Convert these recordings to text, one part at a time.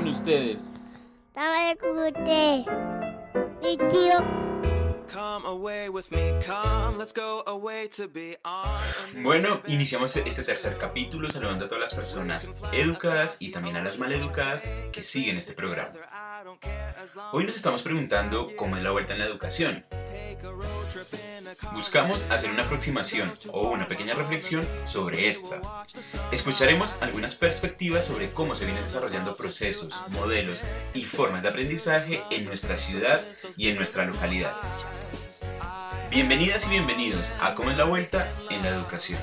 con ustedes. Y tío. Bueno, iniciamos este tercer capítulo saludando a todas las personas educadas y también a las maleducadas que siguen este programa. Hoy nos estamos preguntando cómo es la vuelta en la educación. Buscamos hacer una aproximación o una pequeña reflexión sobre esta. Escucharemos algunas perspectivas sobre cómo se vienen desarrollando procesos, modelos y formas de aprendizaje en nuestra ciudad y en nuestra localidad. Bienvenidas y bienvenidos a Cómo es la vuelta en la educación.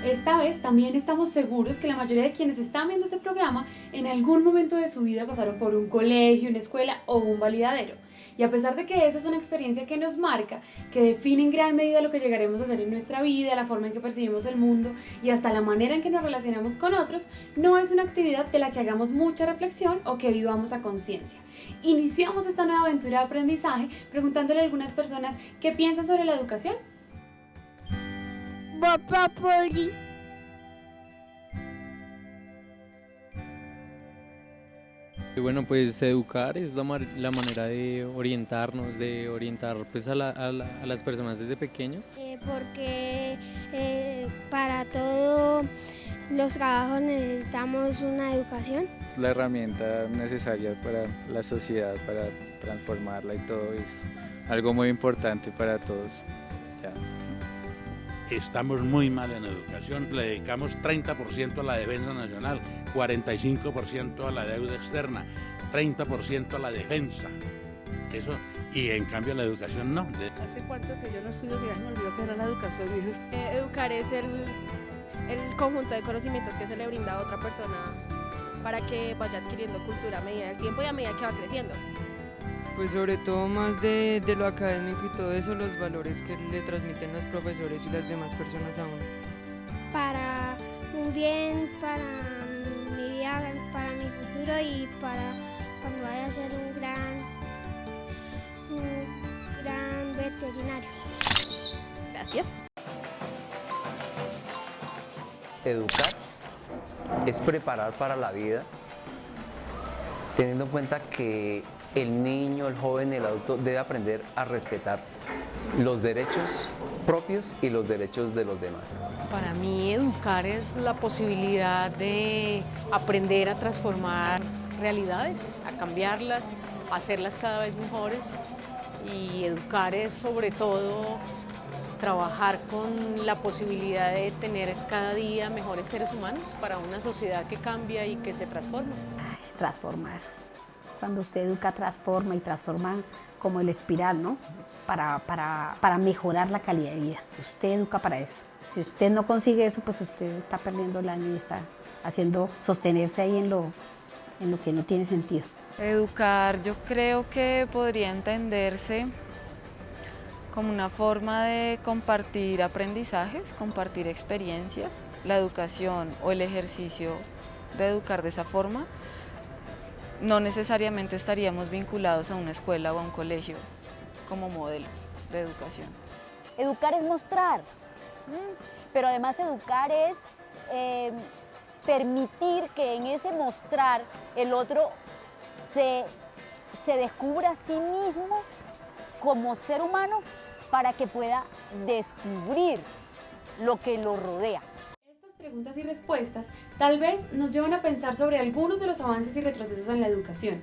Esta vez también estamos seguros que la mayoría de quienes están viendo este programa en algún momento de su vida pasaron por un colegio, una escuela o un validadero. Y a pesar de que esa es una experiencia que nos marca, que define en gran medida lo que llegaremos a hacer en nuestra vida, la forma en que percibimos el mundo y hasta la manera en que nos relacionamos con otros, no es una actividad de la que hagamos mucha reflexión o que vivamos a conciencia. Iniciamos esta nueva aventura de aprendizaje preguntándole a algunas personas qué piensan sobre la educación. Poli. Bueno, pues educar es la manera de orientarnos, de orientar pues, a las personas desde pequeños. Porque para todos los trabajos necesitamos una educación. La herramienta necesaria para la sociedad, para transformarla y todo, es algo muy importante para todos. Ya. Estamos muy mal en educación, le dedicamos 30% a la defensa nacional, 45% a la deuda externa, 30% a la defensa. Eso, y en cambio la educación no. ¿Hace cuánto que yo no estudio que ya me olvidó que era la educación? Educar es el conjunto de conocimientos que se le brinda a otra persona para que vaya adquiriendo cultura a medida del tiempo y a medida que va creciendo. Pues sobre todo más de lo académico y todo eso, los valores que le transmiten los profesores y las demás personas a uno. Para un bien, para mi vida, para mi futuro y para cuando vaya a ser un gran veterinario. Gracias. Educar es preparar para la vida, teniendo en cuenta que el niño, el joven, el adulto debe aprender a respetar los derechos propios y los derechos de los demás. Para mí educar es la posibilidad de aprender a transformar realidades, a cambiarlas, a hacerlas cada vez mejores, y educar es sobre todo trabajar con la posibilidad de tener cada día mejores seres humanos para una sociedad que cambia y que se transforma. Transformar. Cuando usted educa, transforma y transforma como el espiral, ¿no? Para mejorar la calidad de vida. Usted educa para eso. Si usted no consigue eso, pues usted está perdiendo el año y está haciendo sostenerse ahí en lo que no tiene sentido. Educar, yo creo que podría entenderse como una forma de compartir aprendizajes, compartir experiencias. La educación o el ejercicio de educar de esa forma no necesariamente estaríamos vinculados a una escuela o a un colegio como modelo de educación. Educar es mostrar, pero además educar es permitir que en ese mostrar el otro se descubra a sí mismo como ser humano para que pueda descubrir lo que lo rodea. Preguntas y respuestas tal vez nos llevan a pensar sobre algunos de los avances y retrocesos en la educación,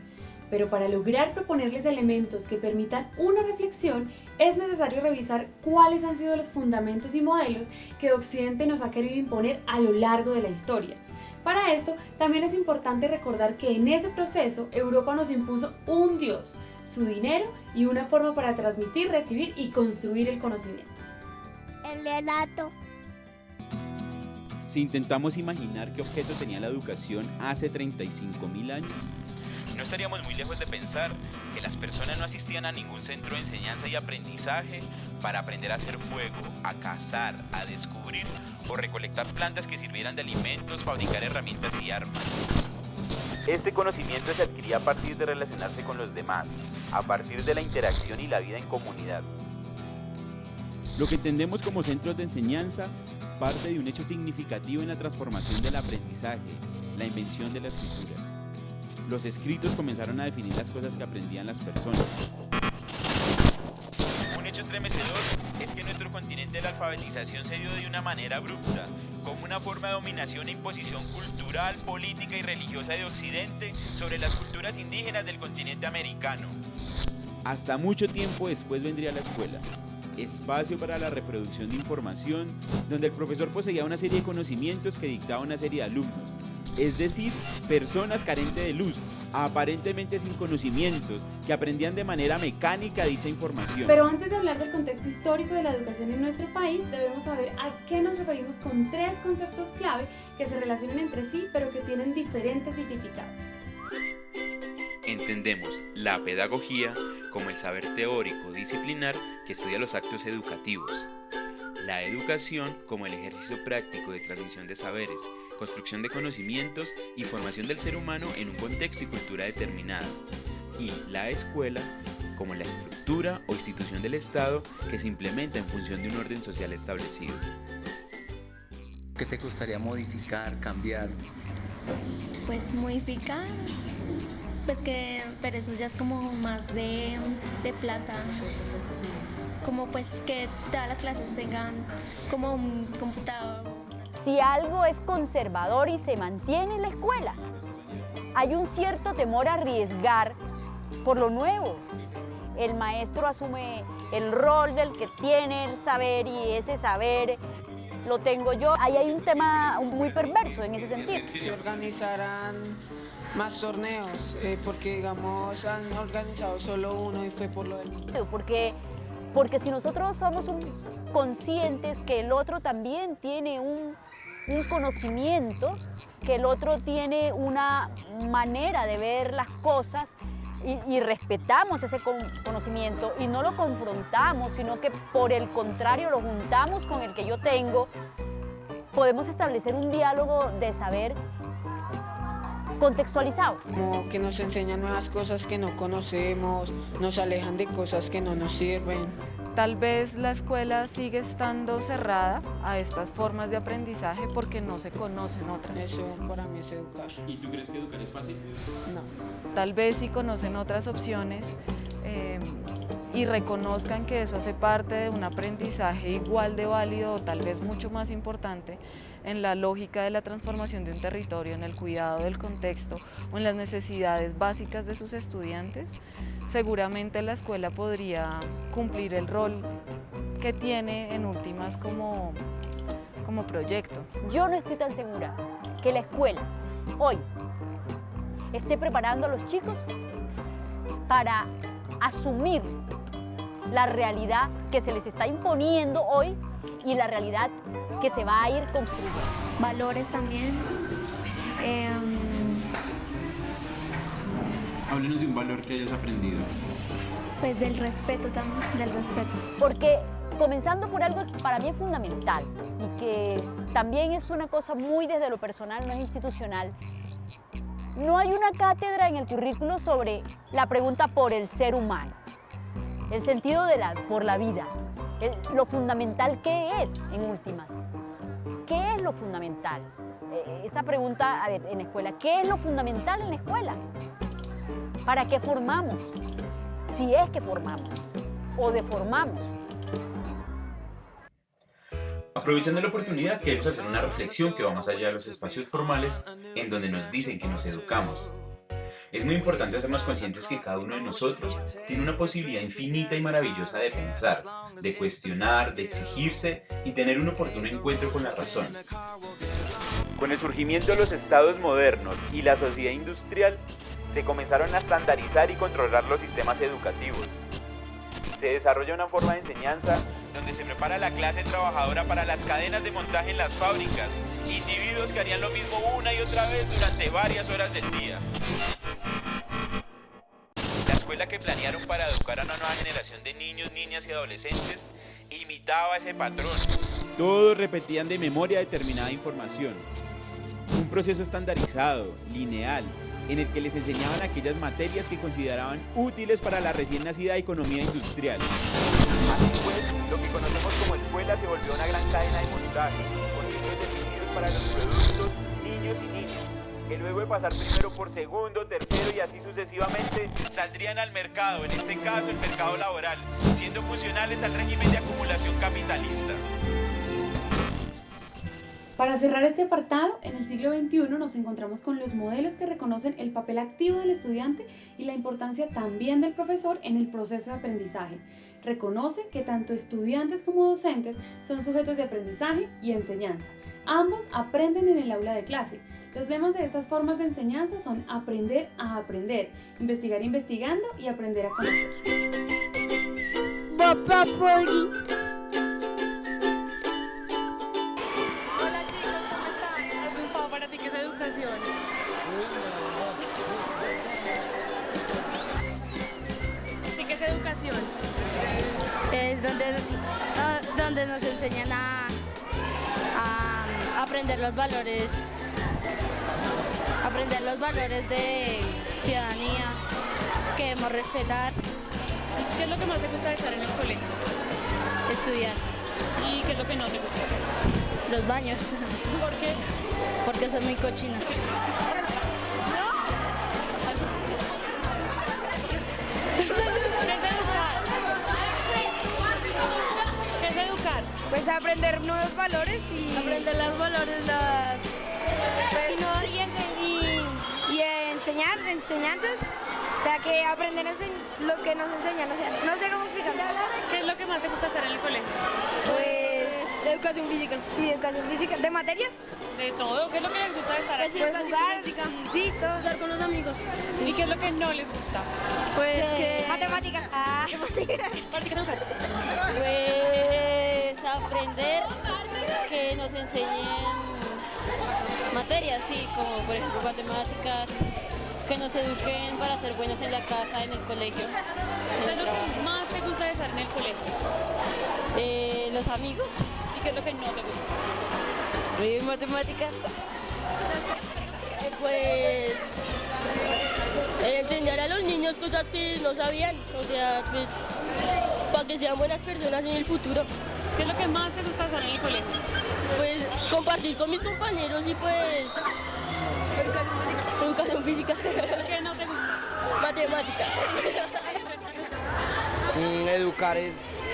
Pero para lograr proponerles elementos que permitan una reflexión, es necesario revisar cuáles han sido los fundamentos y modelos que Occidente nos ha querido imponer a lo largo de la historia. Para esto, también es importante recordar que en ese proceso, Europa nos impuso un Dios, su dinero y una forma para transmitir, recibir y construir el conocimiento. El relato. Si intentamos imaginar qué objeto tenía la educación hace 35.000 años, no estaríamos muy lejos de pensar que las personas no asistían a ningún centro de enseñanza y aprendizaje para aprender a hacer fuego, a cazar, a descubrir o recolectar plantas que sirvieran de alimentos, fabricar herramientas y armas. Este conocimiento se adquiría a partir de relacionarse con los demás, a partir de la interacción y la vida en comunidad. Lo que entendemos como centros de enseñanza parte de un hecho significativo en la transformación del aprendizaje, la invención de la escritura. Los escritos comenzaron a definir las cosas que aprendían las personas. Un hecho estremecedor es que en nuestro continente la alfabetización se dio de una manera abrupta, como una forma de dominación e imposición cultural, política y religiosa de Occidente sobre las culturas indígenas del continente americano. Hasta mucho tiempo después vendría la escuela, espacio para la reproducción de información, donde el profesor poseía una serie de conocimientos que dictaba una serie de alumnos, es decir, personas carentes de luz, aparentemente sin conocimientos, que aprendían de manera mecánica dicha información. Pero antes de hablar del contexto histórico de la educación en nuestro país, debemos saber a qué nos referimos con 3 conceptos clave que se relacionan entre sí, pero que tienen diferentes significados. Entendemos la pedagogía como el saber teórico disciplinar que estudia los actos educativos, la educación como el ejercicio práctico de transmisión de saberes, construcción de conocimientos y formación del ser humano en un contexto y cultura determinada, y la escuela como la estructura o institución del Estado que se implementa en función de un orden social establecido. ¿Qué te gustaría modificar, cambiar? Pues modificar, pero eso ya es como más de plata, como pues que todas las clases tengan como un computador. Si algo es conservador y se mantiene en la escuela, hay un cierto temor a arriesgar por lo nuevo. El maestro asume el rol del que tiene el saber y ese saber lo tengo yo. Ahí hay un tema muy perverso en ese sentido. Si organizaran más torneos, porque digamos han organizado solo uno y fue por lo del... Porque si nosotros somos conscientes que el otro también tiene un conocimiento, que el otro tiene una manera de ver las cosas y respetamos ese conocimiento y no lo confrontamos, sino que por el contrario lo juntamos con el que yo tengo, podemos establecer un diálogo de saber contextualizado. Como que nos enseñan nuevas cosas que no conocemos, nos alejan de cosas que no nos sirven. Tal vez la escuela sigue estando cerrada a estas formas de aprendizaje porque no se conocen otras. Eso para mí es educar. ¿Y tú crees que educar es fácil? No. Tal vez si conocen otras opciones y reconozcan que eso hace parte de un aprendizaje igual de válido o tal vez mucho más importante en la lógica de la transformación de un territorio, en el cuidado del contexto o en las necesidades básicas de sus estudiantes, seguramente la escuela podría cumplir el rol que tiene en últimas como proyecto. Yo no estoy tan segura que la escuela hoy esté preparando a los chicos para asumir la realidad que se les está imponiendo hoy y la realidad que se va a ir construyendo. Valores también. Háblenos de un valor que hayas aprendido. Pues del respeto también, del respeto. Porque comenzando por algo que para mí es fundamental y que también es una cosa muy desde lo personal, no es institucional, no hay una cátedra en el currículo sobre la pregunta por el ser humano, el sentido por la vida, lo fundamental que es en últimas. ¿Qué es lo fundamental? Esa pregunta, a ver, en la escuela, ¿qué es lo fundamental en la escuela? ¿Para qué formamos? Si es que formamos o deformamos. Aprovechando la oportunidad, queremos hacer una reflexión que va más allá de los espacios formales en donde nos dicen que nos educamos. Es muy importante hacernos conscientes que cada uno de nosotros tiene una posibilidad infinita y maravillosa de pensar, de cuestionar, de exigirse y tener un oportuno encuentro con la razón. Con el surgimiento de los estados modernos y la sociedad industrial, se comenzaron a estandarizar y controlar los sistemas educativos. Se desarrolla una forma de enseñanza donde se prepara la clase trabajadora para las cadenas de montaje en las fábricas, individuos que harían lo mismo una y otra vez durante varias horas del día. La escuela que planearon para educar a una nueva generación de niños, niñas y adolescentes imitaba ese patrón. Todos repetían de memoria determinada información. Un proceso estandarizado, lineal, en el que les enseñaban aquellas materias que consideraban útiles para la recién nacida economía industrial. Así pues, lo que conocemos como escuela se volvió una gran cadena de montaje, con ciclos definidos para los productos, niños y niñas, que luego de pasar primero por segundo, tercero y así sucesivamente, saldrían al mercado, en este caso el mercado laboral, siendo funcionales al régimen de acumulación capitalista. Para cerrar este apartado, en el siglo XXI nos encontramos con los modelos que reconocen el papel activo del estudiante y la importancia también del profesor en el proceso de aprendizaje. Reconoce que tanto estudiantes como docentes son sujetos de aprendizaje y enseñanza. Ambos aprenden en el aula de clase. Los lemas de estas formas de enseñanza son aprender a aprender, investigar investigando y aprender a conocer. Es donde nos enseñan a aprender los valores de ciudadanía que debemos respetar. ¿Qué es lo que más te gusta de estar en el colegio? Estudiar. ¿Y qué es lo que no te gusta? Los baños. ¿Por qué? Porque soy muy cochina. ¿Qué es educar? Pues aprender nuevos valores y aprender los valores y enseñanzas, o sea que aprender lo que nos enseñan, o sea, no sé cómo explicarlo. ¿Qué es lo que más te gusta hacer en el colegio? Pues educación física. Sí, educación física. ¿De materias? De todo. ¿Qué es lo que les gusta de estar aquí? Pues jugar, sí, todo. Estar con los amigos. Sí. ¿Y qué es lo que no les gusta? Pues matemáticas. ¿Por qué no? Pues aprender que nos enseñen materias, sí, como por ejemplo matemáticas, que nos eduquen para ser buenos en la casa, en el colegio. ¿Qué es lo que más te gusta de estar en el colegio? Los amigos. ¿Y qué es lo que no te gusta? Matemáticas. Pues enseñar a los niños cosas que no sabían, o sea, pues para que sean buenas personas en el futuro. ¿Qué es lo que más te gusta hacer en el colegio? Pues compartir con mis compañeros y pues educación física. ¿Qué no te gusta? Matemáticas. Educar es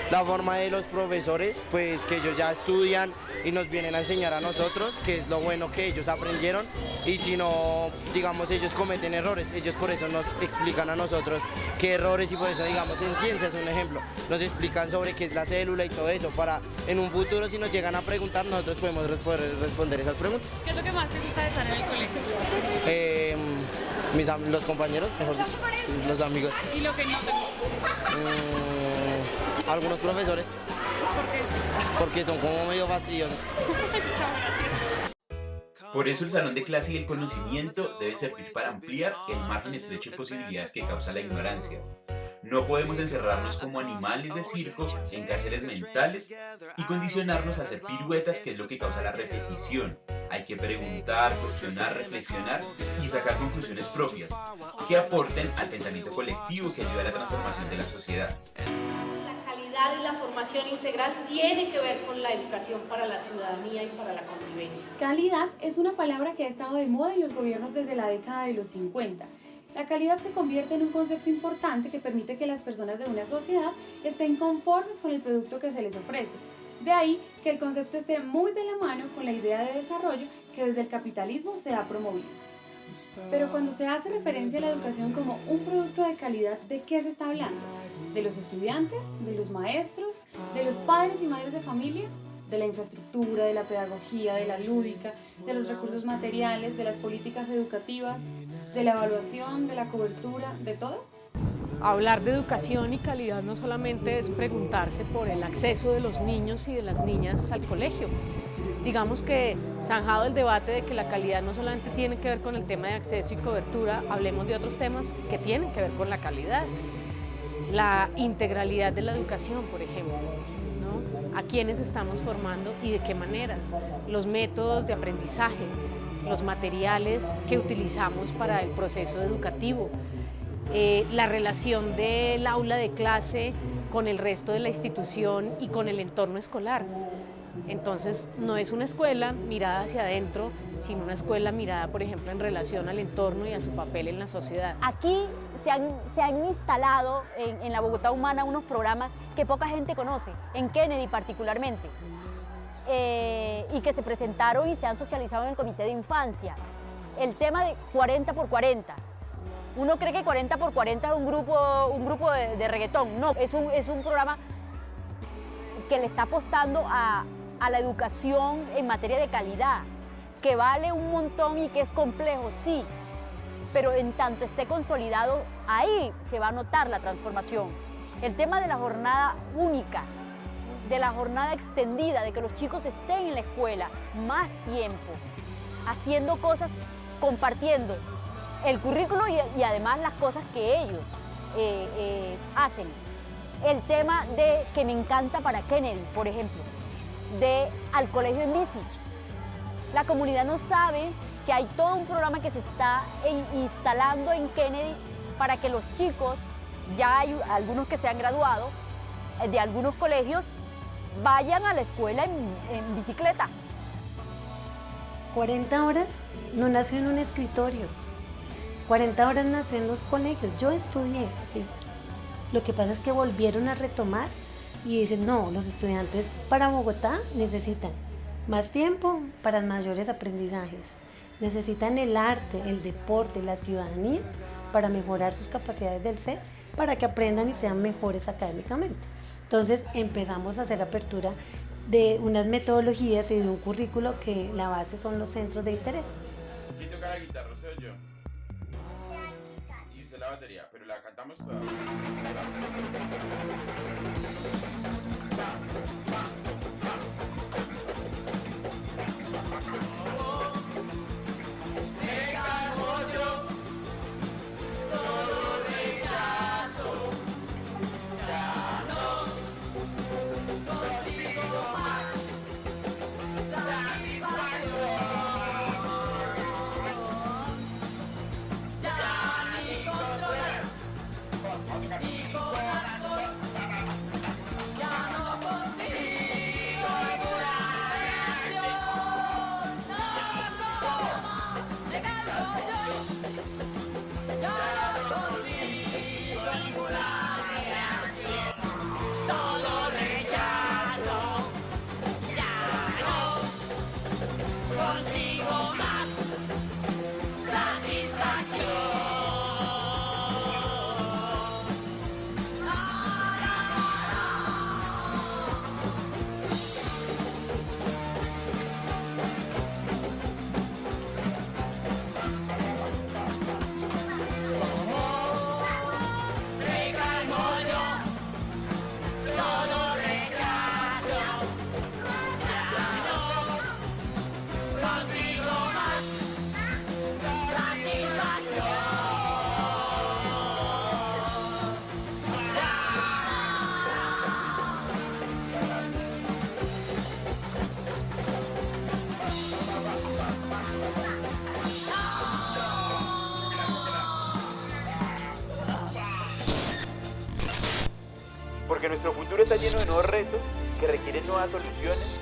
la forma de los profesores, pues que ellos ya estudian y nos vienen a enseñar a nosotros, que es lo bueno que ellos aprendieron, y si no, digamos, ellos cometen errores, ellos por eso nos explican a nosotros qué errores, y por eso, digamos, en ciencias, un ejemplo, nos explican sobre qué es la célula y todo eso, para en un futuro, si nos llegan a preguntar, nosotros podemos responder esas preguntas. ¿Qué es lo que más te gusta de estar en el colegio? Los compañeros, mejor dicho, sí, los amigos. ¿Y lo que no te gusta? Algunos profesores. ¿Por qué? Porque son como medio fastidiosos. Por eso el salón de clase y el conocimiento deben servir para ampliar el margen estrecho de posibilidades que causa la ignorancia. No podemos encerrarnos como animales de circo en cárceles mentales y condicionarnos a hacer piruetas, que es lo que causa la repetición. Hay que preguntar, cuestionar, reflexionar y sacar conclusiones propias que aporten al pensamiento colectivo que ayude a la transformación de la sociedad. La calidad y la formación integral tiene que ver con la educación para la ciudadanía y para la convivencia. Calidad es una palabra que ha estado de moda en los gobiernos desde la década de los 50. La calidad se convierte en un concepto importante que permite que las personas de una sociedad estén conformes con el producto que se les ofrece. De ahí que el concepto esté muy de la mano con la idea de desarrollo que desde el capitalismo se ha promovido. Pero cuando se hace referencia a la educación como un producto de calidad, ¿de qué se está hablando? ¿De los estudiantes, de los maestros, de los padres y madres de familia? ¿De la infraestructura, de la pedagogía, de la lúdica, de los recursos materiales, de las políticas educativas, de la evaluación, de la cobertura, de todo? Hablar de educación y calidad no solamente es preguntarse por el acceso de los niños y de las niñas al colegio. Digamos que, zanjado el debate de que la calidad no solamente tiene que ver con el tema de acceso y cobertura, hablemos de otros temas que tienen que ver con la calidad. La integralidad de la educación, por ejemplo, ¿no? A quiénes estamos formando y de qué maneras. Los métodos de aprendizaje, los materiales que utilizamos para el proceso educativo, la relación del aula de clase con el resto de la institución y con el entorno escolar. Entonces, no es una escuela mirada hacia adentro, sino una escuela mirada, por ejemplo, en relación al entorno y a su papel en la sociedad. Aquí se han instalado en la Bogotá Humana unos programas que poca gente conoce, en Kennedy particularmente, y que se presentaron y se han socializado en el Comité de Infancia. El tema de 40x40. Uno cree que 40x40 es un grupo de reggaetón. No, es un programa que le está apostando a la educación en materia de calidad, que vale un montón y que es complejo, sí, pero en tanto esté consolidado, ahí se va a notar la transformación. El tema de la jornada única, de la jornada extendida, de que los chicos estén en la escuela más tiempo, haciendo cosas, compartiendo el currículo y además las cosas que ellos hacen. El tema de que me encanta para Kennedy, por ejemplo, de al colegio en bici. La comunidad no sabe que hay todo un programa que se está instalando en Kennedy para que los chicos, ya hay algunos que se han graduado de algunos colegios, vayan a la escuela en bicicleta. 40 horas no nació en un escritorio, 40 horas nació en los colegios. Yo estudié así. Lo que pasa es que volvieron a retomar y dicen, no, los estudiantes para Bogotá necesitan más tiempo para mayores aprendizajes, necesitan el arte, el deporte, la ciudadanía para mejorar sus capacidades del ser, para que aprendan y sean mejores académicamente. Entonces empezamos a hacer apertura de unas metodologías y de un currículo que la base son los centros de interés. ¿Quién toca la guitarra, usted o yo? Y usted la batería, pero la cantamos toda. Porque nuestro futuro está lleno de nuevos retos que requieren nuevas soluciones.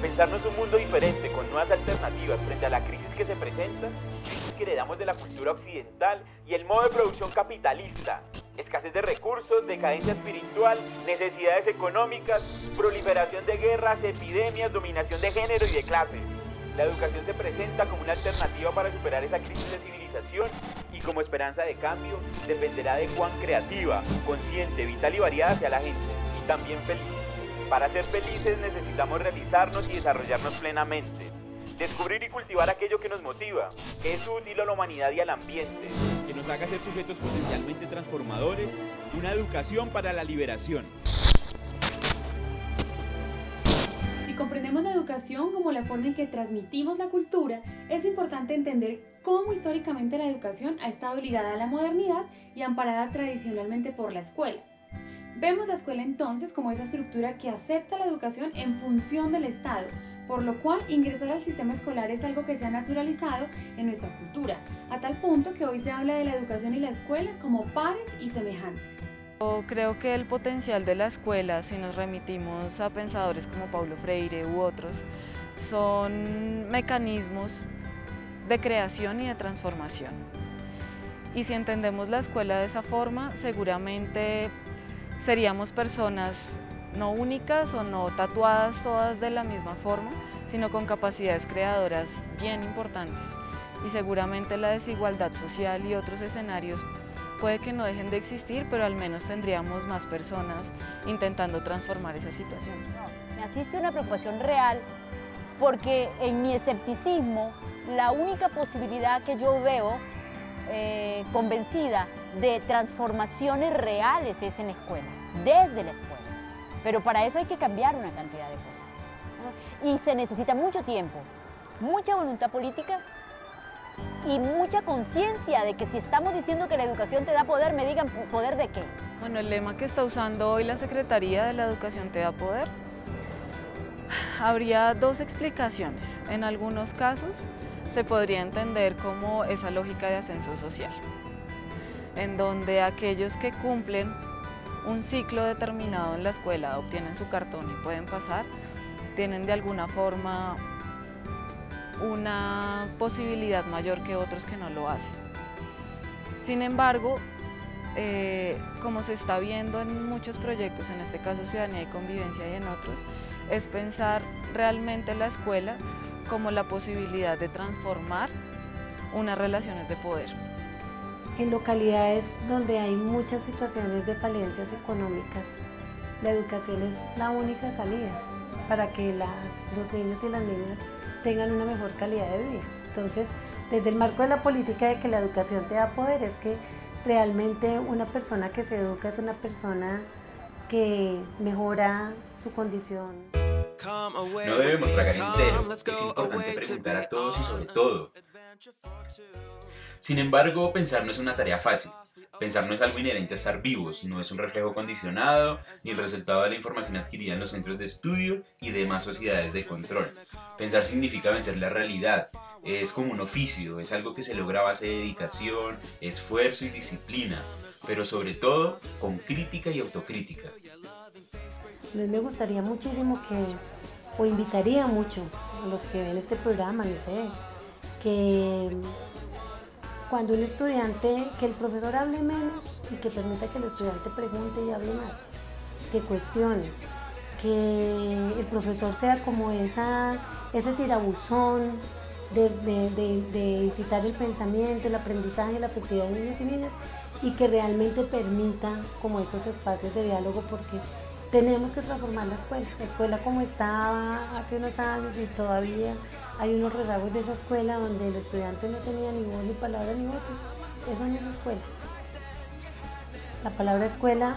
Pensarnos un mundo diferente, con nuevas alternativas frente a la crisis que se presenta, crisis que heredamos de la cultura occidental y el modo de producción capitalista, escasez de recursos, decadencia espiritual, necesidades económicas, proliferación de guerras, epidemias, dominación de género y de clase. La educación se presenta como una alternativa para superar esa crisis de civilización y como esperanza de cambio dependerá de cuán creativa, consciente, vital y variada sea la gente, y también feliz. Para ser felices necesitamos realizarnos y desarrollarnos plenamente. Descubrir y cultivar aquello que nos motiva, que es útil a la humanidad y al ambiente, que nos haga ser sujetos potencialmente transformadores, una educación para la liberación. Si comprendemos la educación como la forma en que transmitimos la cultura, es importante entender cómo históricamente la educación ha estado ligada a la modernidad y amparada tradicionalmente por la escuela. Vemos la escuela entonces como esa estructura que acepta la educación en función del Estado, por lo cual ingresar al sistema escolar es algo que se ha naturalizado en nuestra cultura, a tal punto que hoy se habla de la educación y la escuela como pares y semejantes. Yo creo que el potencial de la escuela, si nos remitimos a pensadores como Paulo Freire u otros, son mecanismos de creación y de transformación. Y si entendemos la escuela de esa forma, seguramente seríamos personas no únicas o no tatuadas todas de la misma forma, sino con capacidades creadoras bien importantes. Y seguramente la desigualdad social y otros escenarios puede que no dejen de existir, pero al menos tendríamos más personas intentando transformar esa situación. Me asiste una preocupación real porque en mi escepticismo la única posibilidad que yo veo convencida de transformaciones reales es en la escuela, desde la escuela. Pero para eso hay que cambiar una cantidad de cosas, ¿no? Y se necesita mucho tiempo, mucha voluntad política y mucha conciencia de que si estamos diciendo que la educación te da poder, me digan poder de qué. Bueno, el lema que está usando hoy la Secretaría de la Educación te da poder, habría dos explicaciones. En algunos casos se podría entender como esa lógica de ascenso social, en donde aquellos que cumplen un ciclo determinado en la escuela obtienen su cartón y pueden pasar, tienen de alguna forma una posibilidad mayor que otros que no lo hacen. Sin embargo, como se está viendo en muchos proyectos, en este caso Ciudadanía y Convivencia y en otros, es pensar realmente la escuela como la posibilidad de transformar unas relaciones de poder. En localidades donde hay muchas situaciones de falencias económicas, la educación es la única salida para que los niños y las niñas tengan una mejor calidad de vida. Entonces, desde el marco de la política de que la educación te da poder, es que realmente una persona que se educa es una persona que mejora su condición. No debemos tragar entero, es importante preguntar a todos y sobre todo. Sin embargo, pensar no es una tarea fácil. Pensar no es algo inherente a estar vivos, no es un reflejo condicionado, ni el resultado de la información adquirida en los centros de estudio y demás sociedades de control. Pensar significa vencer la realidad, es como un oficio, es algo que se logra a base de dedicación, esfuerzo y disciplina, pero sobre todo con crítica y autocrítica. A mí me gustaría muchísimo o invitaría mucho a los que ven este programa, no sé, que cuando un estudiante, que el profesor hable menos y que permita que el estudiante pregunte y hable más, que cuestione, que el profesor sea como ese tirabuzón de incitar el pensamiento, el aprendizaje, la afectividad de niños y niñas, y que realmente permita como esos espacios de diálogo, porque tenemos que transformar la escuela como estaba hace unos años, y todavía hay unos rezagos de esa escuela donde el estudiante no tenía ni voz, ni palabra, ni voto. Eso no es escuela. La palabra escuela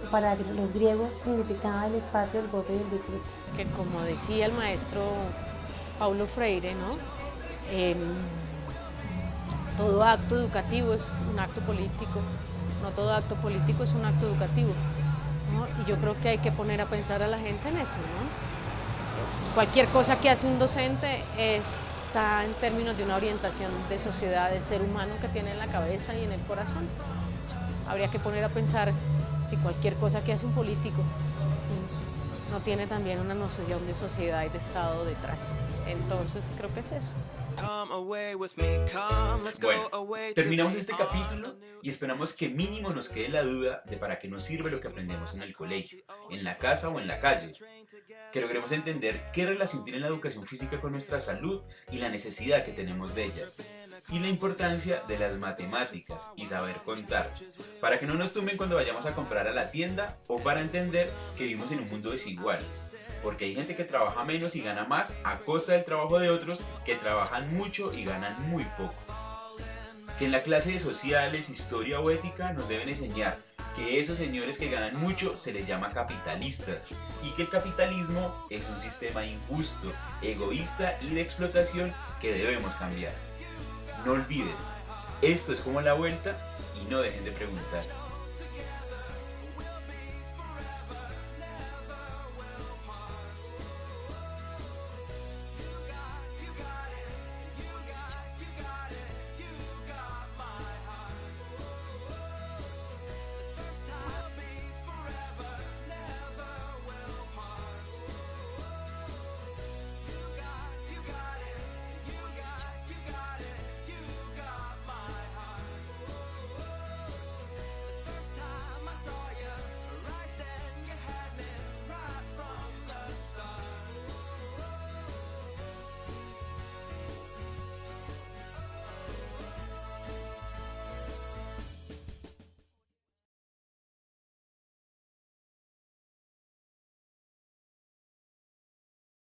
para los griegos significaba el espacio del gozo y el disfrute. Que como decía el maestro Paulo Freire, ¿no? Todo acto educativo es un acto político, no todo acto político es un acto educativo, ¿no? Y yo creo que hay que poner a pensar a la gente en eso, ¿no? Cualquier cosa que hace un docente está en términos de una orientación de sociedad, de ser humano que tiene en la cabeza y en el corazón. Habría que poner a pensar si cualquier cosa que hace un político no tiene también una noción de sociedad y de Estado detrás. Entonces creo que es eso. Bueno, terminamos este capítulo y esperamos que mínimo nos quede la duda de para qué nos sirve lo que aprendemos en el colegio, en la casa o en la calle. Que logremos entender qué relación tiene la educación física con nuestra salud y la necesidad que tenemos de ella. Y la importancia de las matemáticas y saber contar, para que no nos tumben cuando vayamos a comprar a la tienda o para entender que vivimos en un mundo desigual. Porque hay gente que trabaja menos y gana más a costa del trabajo de otros que trabajan mucho y ganan muy poco. Que en la clase de sociales, historia o ética nos deben enseñar que esos señores que ganan mucho se les llama capitalistas y que el capitalismo es un sistema injusto, egoísta y de explotación que debemos cambiar. No olviden, esto es como la vuelta y no dejen de preguntar.